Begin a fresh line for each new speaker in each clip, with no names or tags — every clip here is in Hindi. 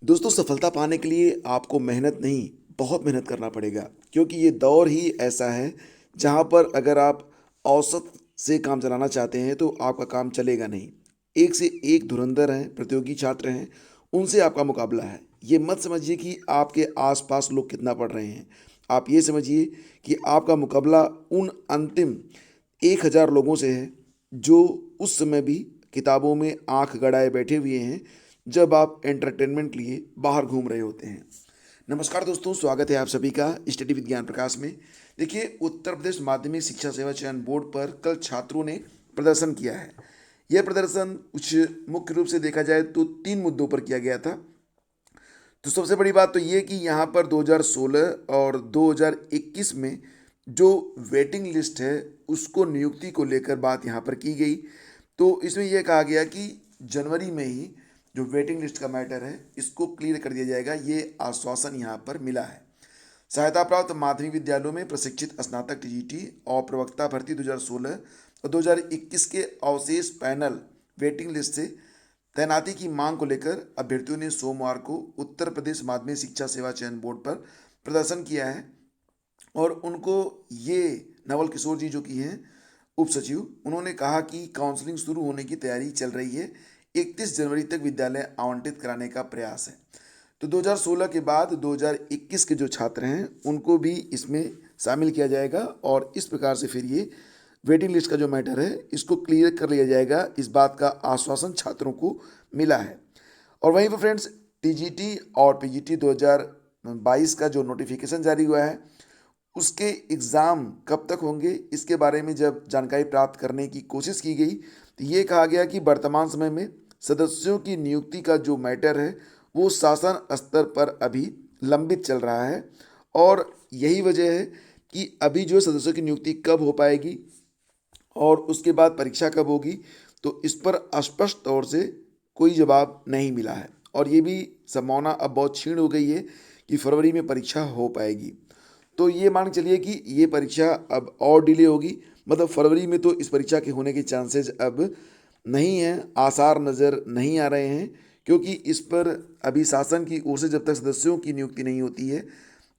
दोस्तों, सफलता पाने के लिए आपको मेहनत नहीं, बहुत मेहनत करना पड़ेगा क्योंकि ये दौर ही ऐसा है जहाँ पर अगर आप औसत से काम चलाना चाहते हैं तो आपका काम चलेगा नहीं। एक से एक धुरंधर हैं, प्रतियोगी छात्र हैं, उनसे आपका मुकाबला है। ये मत समझिए कि आपके आसपास लोग कितना पढ़ रहे हैं। आप ये समझिए कि आपका मुकाबला उन अंतिम 1000 लोगों से है जो उस समय भी किताबों में आंख गड़ाए बैठे हुए हैं जब आप एंटरटेनमेंट के लिए बाहर घूम रहे होते हैं। नमस्कार दोस्तों, स्वागत है आप सभी का स्टडी विद ज्ञान प्रकाश में। देखिए, उत्तर प्रदेश माध्यमिक शिक्षा सेवा चयन बोर्ड पर कल छात्रों ने प्रदर्शन किया है। यह प्रदर्शन कुछ मुख्य रूप से देखा जाए तो 3 मुद्दों पर किया गया था। तो सबसे बड़ी बात तो ये कि यहाँ पर 2016 और 2021 में जो वेटिंग लिस्ट है उसको नियुक्ति को लेकर बात यहाँ पर की गई। तो इसमें यह कहा गया कि जनवरी में ही जो वेटिंग लिस्ट का मैटर है इसको क्लियर कर दिया जाएगा, ये आश्वासन यहाँ पर मिला है। सहायता प्राप्त माध्यमिक विद्यालयों में प्रशिक्षित स्नातक टीजीटी और प्रवक्ता भर्ती 2016 और 2021 के अवशेष पैनल वेटिंग लिस्ट से तैनाती की मांग को लेकर अभ्यर्थियों ने सोमवार को उत्तर प्रदेश माध्यमिक शिक्षा सेवा चयन बोर्ड पर प्रदर्शन किया है। और उनको ये नवल किशोर जी जो कि हैं उप सचिव, उन्होंने कहा कि काउंसलिंग शुरू होने की तैयारी चल रही है। 31 जनवरी तक विद्यालय आवंटित कराने का प्रयास है। तो 2016 के बाद 2021 के जो छात्र हैं उनको भी इसमें शामिल किया जाएगा और इस प्रकार से फिर ये वेटिंग लिस्ट का जो मैटर है इसको क्लियर कर लिया जाएगा। इस बात का आश्वासन छात्रों को मिला है। और वहीं पर फ्रेंड्स, टीजीटी और पीजीटी 2022 का जो नोटिफिकेशन जारी हुआ है उसके एग्ज़ाम कब तक होंगे इसके बारे में जब जानकारी प्राप्त करने की कोशिश की गई तो ये कहा गया कि वर्तमान समय में सदस्यों की नियुक्ति का जो मैटर है वो शासन स्तर पर अभी लंबित चल रहा है। और यही वजह है कि अभी जो सदस्यों की नियुक्ति कब हो पाएगी और उसके बाद परीक्षा कब होगी तो इस पर स्पष्ट तौर से कोई जवाब नहीं मिला है। और ये भी संभावना अब बहुत क्षीण हो गई है कि फरवरी में परीक्षा हो पाएगी। तो ये मान के चलिए कि ये परीक्षा अब और डिले होगी, मतलब फरवरी में तो इस परीक्षा के होने के चांसेस अब नहीं हैं, आसार नज़र नहीं आ रहे हैं। क्योंकि इस पर अभी शासन की ओर से जब तक सदस्यों की नियुक्ति नहीं होती है,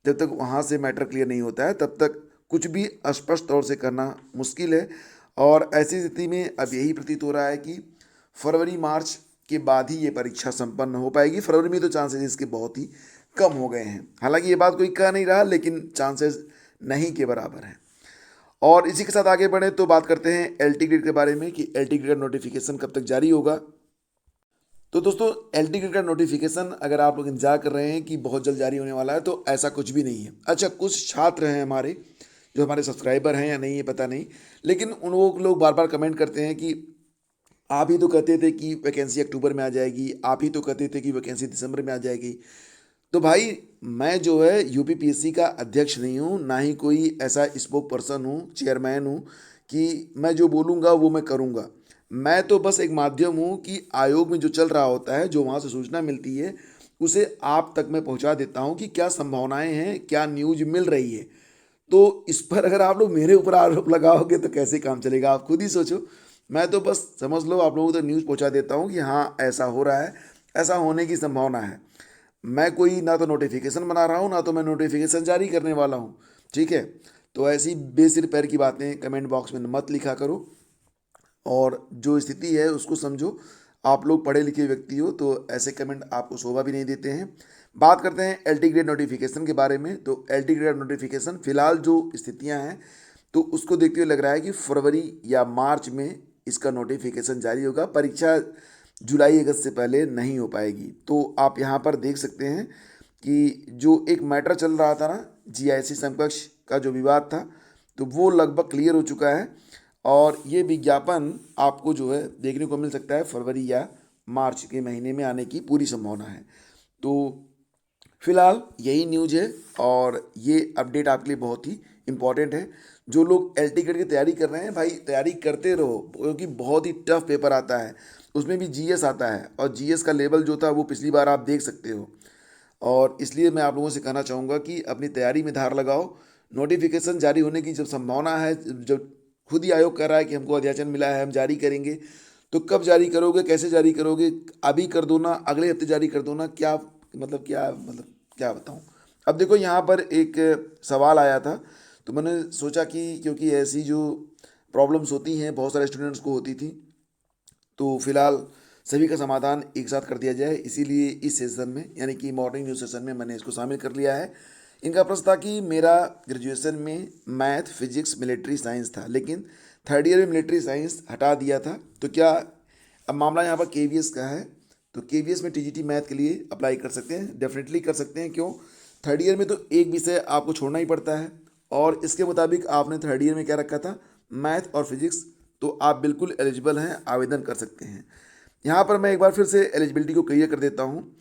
जब तक वहाँ से मैटर क्लियर नहीं होता है, तब तक कुछ भी स्पष्ट तौर से करना मुश्किल है। और ऐसी स्थिति में अब यही प्रतीत हो रहा है कि फरवरी मार्च के बाद ही ये परीक्षा संपन्न हो पाएगी। फरवरी में तो चांसेस इसके बहुत ही कम हो गए हैं। हालांकि ये बात कोई कह नहीं रहा, लेकिन चांसेस नहीं के बराबर हैं। और इसी के साथ आगे बढ़े तो बात करते हैं एलटी ग्रेड के बारे में कि एलटी ग्रेड का नोटिफिकेशन कब तक जारी होगा। तो दोस्तों, एलटी ग्रेड का नोटिफिकेशन अगर आप लोग इंतजार कर रहे हैं कि बहुत जल्द जारी होने वाला है तो ऐसा कुछ भी नहीं है। अच्छा, कुछ छात्र हैं हमारे जो हमारे सब्सक्राइबर हैं या नहीं ये पता नहीं, लेकिन उन लोग बार बार कमेंट करते हैं कि आप ही तो कहते थे कि वैकेंसी अक्टूबर में आ जाएगी, आप ही तो कहते थे कि वैकेंसी दिसंबर में आ जाएगी। तो भाई, मैं जो है यूपीपीएससी का अध्यक्ष नहीं हूँ, ना ही कोई ऐसा स्पोक पर्सन हूँ, चेयरमैन हूँ कि मैं जो बोलूँगा वो मैं करूँगा। मैं तो बस एक माध्यम हूँ कि आयोग में जो चल रहा होता है, जो वहाँ से सूचना मिलती है उसे आप तक मैं पहुँचा देता हूँ कि क्या संभावनाएं हैं, क्या न्यूज मिल रही है। तो इस पर अगर आप लोग मेरे ऊपर आरोप लगाओगे तो कैसे काम चलेगा, आप खुद ही सोचो। मैं तो बस समझ लो आप लोगों तक न्यूज़ पहुंचा देता हूं कि हाँ ऐसा हो रहा है, ऐसा होने की संभावना है। मैं कोई ना तो नोटिफिकेशन बना रहा हूँ ना तो मैं नोटिफिकेशन जारी करने वाला हूँ। ठीक है, तो ऐसी बेसिर पैर की बातें कमेंट बॉक्स में मत लिखा करो और जो स्थिति है उसको समझो। आप लोग पढ़े लिखे व्यक्ति हो तो ऐसे कमेंट आपको शोभा भी नहीं देते हैं। बात करते हैं एलटी ग्रेड नोटिफिकेशन के बारे में। तो एलटी ग्रेड नोटिफिकेशन फिलहाल जो स्थितियां हैं तो उसको देखते हुए लग रहा है कि फरवरी या मार्च में इसका नोटिफिकेशन जारी होगा। परीक्षा जुलाई अगस्त से पहले नहीं हो पाएगी। तो आप यहाँ पर देख सकते हैं कि जो एक मैटर चल रहा था ना, जीआईसी समकक्ष का जो विवाद था, तो वो लगभग क्लियर हो चुका है। और ये विज्ञापन आपको जो है देखने को मिल सकता है फरवरी या मार्च के महीने में आने की पूरी संभावना है। तो फिलहाल यही न्यूज़ है और ये अपडेट आपके लिए बहुत ही इम्पॉर्टेंट है। जो लोग एल टी की तैयारी कर रहे हैं भाई, तैयारी करते रहो क्योंकि बहुत ही टफ पेपर आता है। उसमें भी जीएस आता है और जीएस का लेवल जो था वो पिछली बार आप देख सकते हो। और इसलिए मैं आप लोगों से कहना चाहूँगा कि अपनी तैयारी में धार लगाओ। नोटिफिकेशन जारी होने की जब संभावना है, जब खुद ही आयोग कह रहा है कि हमको अध्याचन मिला है, हम जारी करेंगे, तो कब जारी करोगे, कैसे जारी करोगे? अभी कर दो ना, अगले हफ्ते जारी कर दो ना, क्या मतलब क्या बताऊँ। अब देखो यहाँ पर एक सवाल आया था, तो मैंने सोचा कि क्योंकि ऐसी जो प्रॉब्लम्स होती हैं बहुत सारे स्टूडेंट्स को होती थी, तो फिलहाल सभी का समाधान एक साथ कर दिया जाए, इसीलिए इस सेशन में यानी कि मॉर्निंग न्यूज़ सेशन में मैंने इसको शामिल कर लिया है। इनका प्रश्न था कि मेरा ग्रेजुएशन में मैथ फिजिक्स मिलिट्री साइंस था, लेकिन थर्ड ईयर में मिलिट्री साइंस हटा दिया था, तो क्या अब मामला यहाँ पर केवीएस का है, तो केवीएस में टीजीटी मैथ के लिए अप्लाई कर सकते हैं, डेफिनेटली कर सकते हैं। क्यों? थर्ड ईयर में तो एक विषय आपको छोड़ना ही पड़ता है, और इसके मुताबिक आपने थर्ड ईयर में क्या रखा था, मैथ और फिजिक्स, तो आप बिल्कुल एलिजिबल हैं, आवेदन कर सकते हैं। यहाँ पर मैं एक बार फिर से एलिजिबिलिटी को क्लियर कर देता हूँ।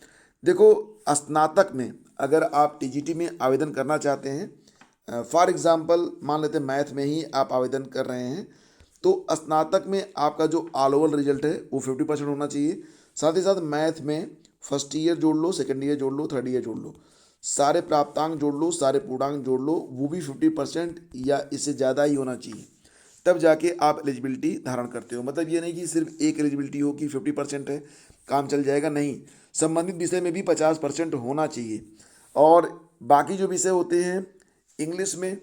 देखो, स्नातक में अगर आप टीजीटी में आवेदन करना चाहते हैं, फॉर एग्जांपल मान लेते हैं मैथ में ही आप आवेदन कर रहे हैं, तो स्नातक में आपका जो ऑल ओवर रिजल्ट है वो 50% होना चाहिए। साथ ही साथ मैथ में फर्स्ट ईयर जोड़ लो, सेकेंड ईयर जोड़ लो, थर्ड ईयर जोड़ लो, सारे प्राप्तांक जोड़ लो, सारे पूर्णांक जोड़ लो, वो भी 50% या इससे ज़्यादा ही होना चाहिए, तब जाके आप एलिजिबिलिटी धारण करते हो। मतलब ये नहीं कि सिर्फ एक एलिजिबिलिटी हो कि 50% है काम चल जाएगा, नहीं, संबंधित विषय में भी 50% होना चाहिए। और बाकी जो विषय होते हैं इंग्लिश में,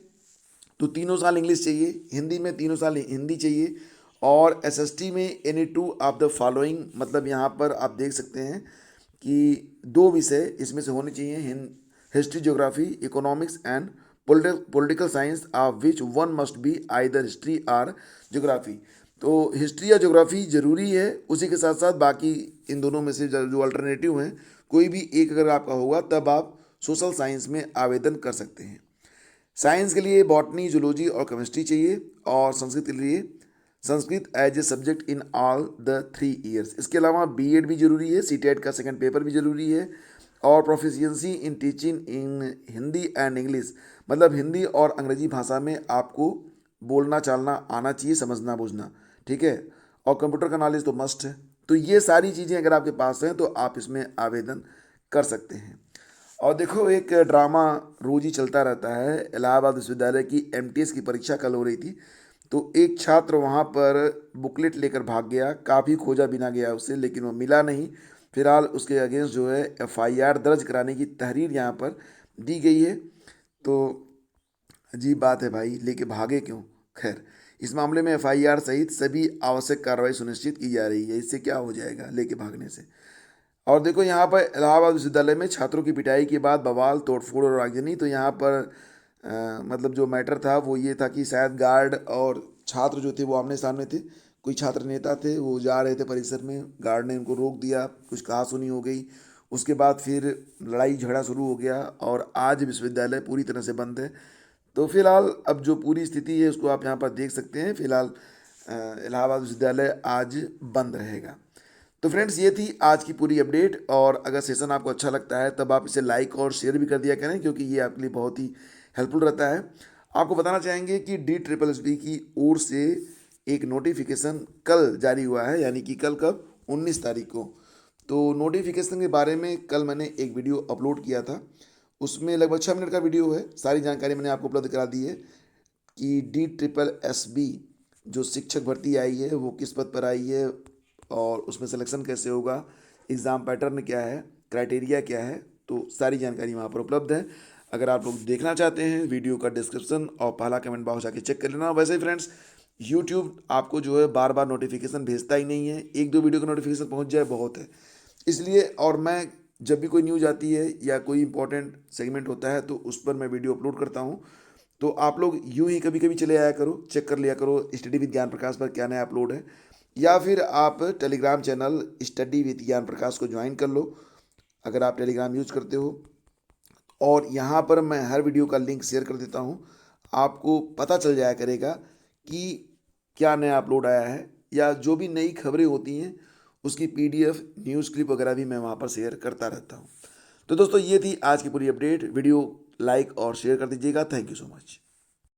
तो 3 साल इंग्लिश चाहिए, हिंदी में 3 साल हिंदी चाहिए, और एसएसटी में any two of the following, मतलब यहाँ पर आप देख सकते हैं कि 2 विषय इसमें से होने चाहिए, history geography, economics and political science, of which one must be either history और ज्योग्राफी। तो हिस्ट्री या ज्योग्राफी जरूरी है, उसी के साथ साथ बाकी इन दोनों में से जो अल्टरनेटिव हैं कोई भी एक अगर आपका होगा, तब आप सोशल साइंस में आवेदन कर सकते हैं। साइंस के लिए बॉटनी, जूलॉजी और केमिस्ट्री चाहिए, और संस्कृत के लिए Sanskrit as a subject in all the 3 years. इसके अलावा बीएड भी जरूरी है, सीटेट का सेकंड पेपर भी जरूरी है, और proficiency in teaching in Hindi and English, मतलब हिंदी और अंग्रेजी भाषा में आपको बोलना चालना आना चाहिए, समझना बूझना, ठीक है, और कंप्यूटर का नॉलेज तो मस्ट है। तो ये सारी चीज़ें अगर आपके पास हैं तो आप इसमें आवेदन कर सकते हैं। और देखो, एक ड्रामा रोज ही चलता रहता है। इलाहाबाद विश्वविद्यालय की एमटीएस की परीक्षा कल हो रही थी, तो एक छात्र वहाँ पर बुकलेट लेकर भाग गया, काफ़ी खोजा बिना गया उसे, लेकिन वो मिला नहीं। फिलहाल उसके अगेंस्ट जो है एफआईआर दर्ज कराने की तहरीर यहाँ पर दी गई है। तो अजीब बात है भाई, लेके भागे क्यों? खैर, इस मामले में एफआईआर सहित सभी आवश्यक कार्रवाई सुनिश्चित की जा रही है। इससे क्या हो जाएगा लेके भागने से? और देखो, यहाँ पर इलाहाबाद विश्वविद्यालय में छात्रों की पिटाई के बाद बवाल, तोड़फोड़ और आगजनी। तो यहाँ पर मतलब जो मैटर था वो ये था कि शायद गार्ड और छात्र जो थे वो आमने सामने थे। कोई छात्र नेता थे, वो जा रहे थे परिसर में, गार्ड ने उनको रोक दिया, कुछ कहासुनी हो गई, उसके बाद फिर लड़ाई झगड़ा शुरू हो गया, और आज विश्वविद्यालय पूरी तरह से बंद है। तो फिलहाल अब जो पूरी स्थिति है उसको आप यहाँ पर देख सकते हैं। फिलहाल इलाहाबाद विश्वविद्यालय आज बंद रहेगा। तो फ्रेंड्स, ये थी आज की पूरी अपडेट, और अगर सेशन आपको अच्छा लगता है तब आप इसे लाइक और शेयर भी कर दिया करें, क्योंकि ये आपके लिए बहुत ही हेल्पफुल रहता है। आपको बताना चाहेंगे कि DSSB की ओर से एक नोटिफिकेशन कल जारी हुआ है, यानी कि कल कब, 19 तारीख को। तो नोटिफिकेशन के बारे में कल मैंने एक वीडियो अपलोड किया था, उसमें लगभग 6 मिनट का वीडियो है, सारी जानकारी मैंने आपको उपलब्ध करा दी है कि DSSB जो शिक्षक भर्ती आई है वो किस पद पर आई है, और उसमें सिलेक्शन कैसे होगा, एग्ज़ाम पैटर्न क्या है, क्राइटेरिया क्या है, तो सारी जानकारी वहाँ पर उपलब्ध है। अगर आप लोग देखना चाहते हैं, वीडियो का डिस्क्रिप्शन और पहला कमेंट बॉक्स जाके चेक कर लेना। वैसे ही फ्रेंड्स, यूट्यूब आपको जो है बार बार नोटिफिकेशन भेजता ही नहीं है, 1-2 वीडियो का नोटिफिकेशन पहुँच जाए बहुत है। इसलिए, और मैं जब भी कोई न्यूज़ आती है या कोई इंपॉर्टेंट सेगमेंट होता है तो उस पर मैं वीडियो अपलोड करता हूँ। तो आप लोग यूं ही कभी कभी चले आया करो, चेक कर लिया करो स्टडी विद ज्ञान प्रकाश पर क्या नया अपलोड है, या फिर आप टेलीग्राम चैनल स्टडी विद ज्ञान प्रकाश को ज्वाइन कर लो अगर आप टेलीग्राम यूज करते हो। और यहाँ पर मैं हर वीडियो का लिंक शेयर कर देता हूँ, आपको पता चल जाया करेगा कि क्या नया अपलोड आया है, या जो भी नई खबरें होती हैं उसकी PDF न्यूज़ क्लिप वगैरह भी मैं वहाँ पर शेयर करता रहता हूँ। तो दोस्तों, ये थी आज की पूरी अपडेट। वीडियो लाइक और शेयर कर दीजिएगा। Thank you so much.